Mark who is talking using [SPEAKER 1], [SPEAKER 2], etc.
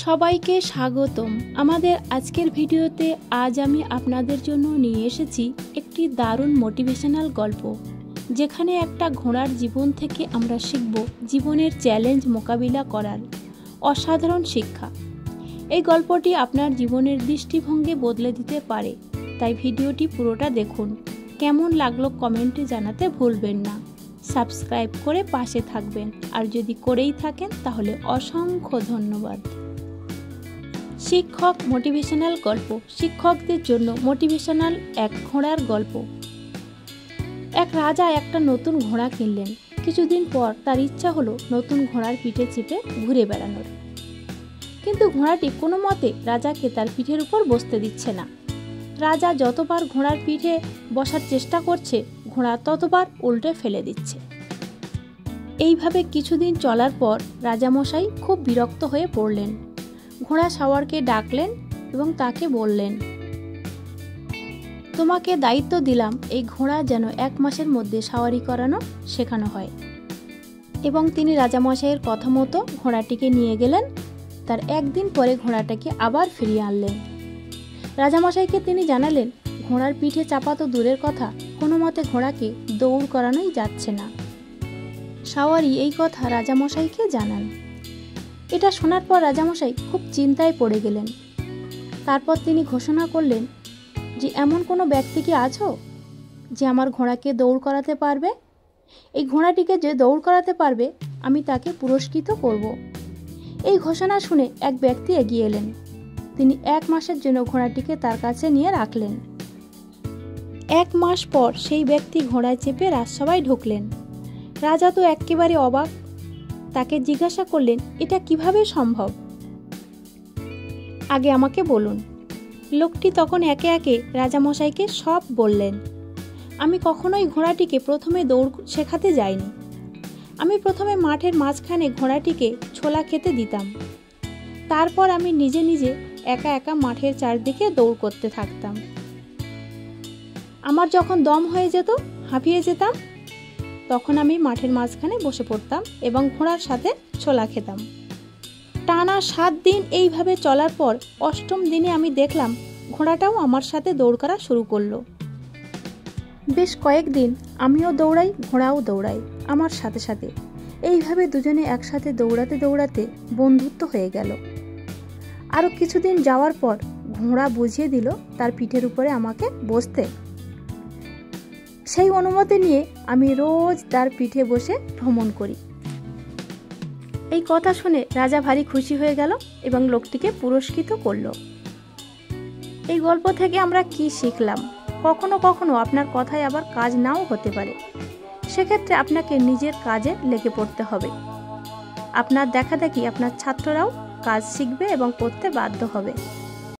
[SPEAKER 1] সবাইকে স্বাগতম আমাদের আজকের ভিডিওতে। আজ আমি আপনাদের জন্য নিয়ে এসেছি একটি দারুণ মোটিভেশনাল গল্প, যেখানে একটা ঘোড়ার জীবন থেকে আমরা শিখব জীবনের চ্যালেঞ্জ মোকাবিলা করার অসাধারণ শিক্ষা। এই গল্পটি আপনার জীবনের দৃষ্টিভঙ্গি বদলে দিতে পারে, তাই ভিডিওটি পুরোটা দেখুন। কেমন লাগলো কমেন্টে জানাতে ভুলবেন না। সাবস্ক্রাইব করে পাশে থাকবেন, আর যদি করেই থাকেন তাহলে অসংখ্য ধন্যবাদ। শিক্ষক মোটিভেশনাল গল্প। শিক্ষকদের জন্য মোটিভেশনাল এক ঘোড়ার গল্প। এক রাজা একটা নতুন ঘোড়া কিনলেন। কিছুদিন পর তার ইচ্ছা হলো নতুন ঘোড়ার পিঠে চেপে ঘুরে বেড়ানোর, কিন্তু ঘোড়াটি কোনো মতে রাজাকে তার পিঠের উপর বসতে দিচ্ছে না। রাজা যতবার ঘোড়ার পিঠে বসার চেষ্টা করছে, ঘোড়া ততবার উল্টে ফেলে দিচ্ছে। এইভাবে কিছুদিন চলার পর রাজামশাই খুব বিরক্ত হয়ে পড়লেন। ঘোড়া সাওয়ারকে ডাকলেন এবং তাকে বললেন, তোমাকে দায়িত্ব দিলাম এই ঘোড়া যেন 1 মাসের মধ্যে সাওয়ারি করানো শেখানো হয়। এবং তিনি রাজামশাইয়ের কথা মতো ঘোড়াটিকে নিয়ে গেলেন। তার একদিন পরে ঘোড়াটাকে আবার ফিরিয়ে আনলেন। রাজামশাইকে তিনি জানালেন, ঘোড়ার পিঠে চাপা তো দূরের কথা, কোনো মতে ঘোড়াকে দৌড় করানোই যাচ্ছে না। সাওয়ারি এই কথা রাজামশাইকে জানান। এটা শোনার পর রাজামশাই খুব চিন্তায় পড়ে গেলেন। তারপর তিনি ঘোষণা করলেন যে এমন কোনো ব্যক্তি কি আছো যে আমার ঘোড়াকে দৌড় করাতে পারবে? এই ঘোড়াটিকে যে দৌড় করাতে পারবে আমি তাকে পুরস্কৃত করব। এই ঘোষণা শুনে এক ব্যক্তি এগিয়ে এলেন। তিনি 1 মাসের জন্য ঘোড়াটিকে তার কাছে নিয়ে রাখলেন। 1 মাস পর সেই ব্যক্তি ঘোড়ায় চেপে রাজসভায় ঢুকলেন। রাজা তো একেবারে অবাক। তাকে জিজ্ঞাসা করলেন, এটা কিভাবে সম্ভব? আগে আমাকে বলুন। লোকটি তখন একে একে রাজামশাইকে সব বললেন। আমি কখনোই ঘোড়াটিকে প্রথমে দৌড় শেখাতে যাইনি। আমি প্রথমে মাঠের মাঝখানে ঘোড়াটিকে ছোলা খেতে দিতাম। তারপর আমি নিজে নিজে একা একা মাঠের চারদিকে দৌড় করতে থাকতাম। আমার যখন দম হয়ে যেত, হাঁপিয়ে যেতাম, তখন আমি মাঠের মাঝখানে বসে পড়তাম এবং ঘোড়ার সাথে ছোলা খেতাম। টানা 7 দিন এইভাবে চলার পর 8ম দিনে আমি দেখলাম ঘোড়াটাও আমার সাথে দৌড় করা শুরু করলো। বেশ কয়েকদিন আমিও দৌড়াই, ঘোড়াও দৌড়াই আমার সাথে সাথে। এইভাবে দুজনে একসাথে দৌড়াতে দৌড়াতে বন্ধুত্ব হয়ে গেল। আরও কিছুদিন যাওয়ার পর ঘোড়া বুঝিয়ে দিল তার পিঠের উপরে আমাকে বসতে। সেই অনুমতি নিয়ে আমি রোজ তার পিঠে বসে ভ্রমণ করি। এই কথা শুনে রাজা ভারী খুশি হয়ে গেল এবং লোকটিকে পুরস্কৃত করল। এই গল্প থেকে আমরা কি শিখলাম? কখনো কখনো আপনার কথায় আবার কাজ নাও হতে পারে। সেক্ষেত্রে আপনাকে নিজের কাজে লেগে পড়তে হবে। আপনার দেখাদেখি আপনার ছাত্ররাও কাজ শিখবে এবং করতে বাধ্য হবে।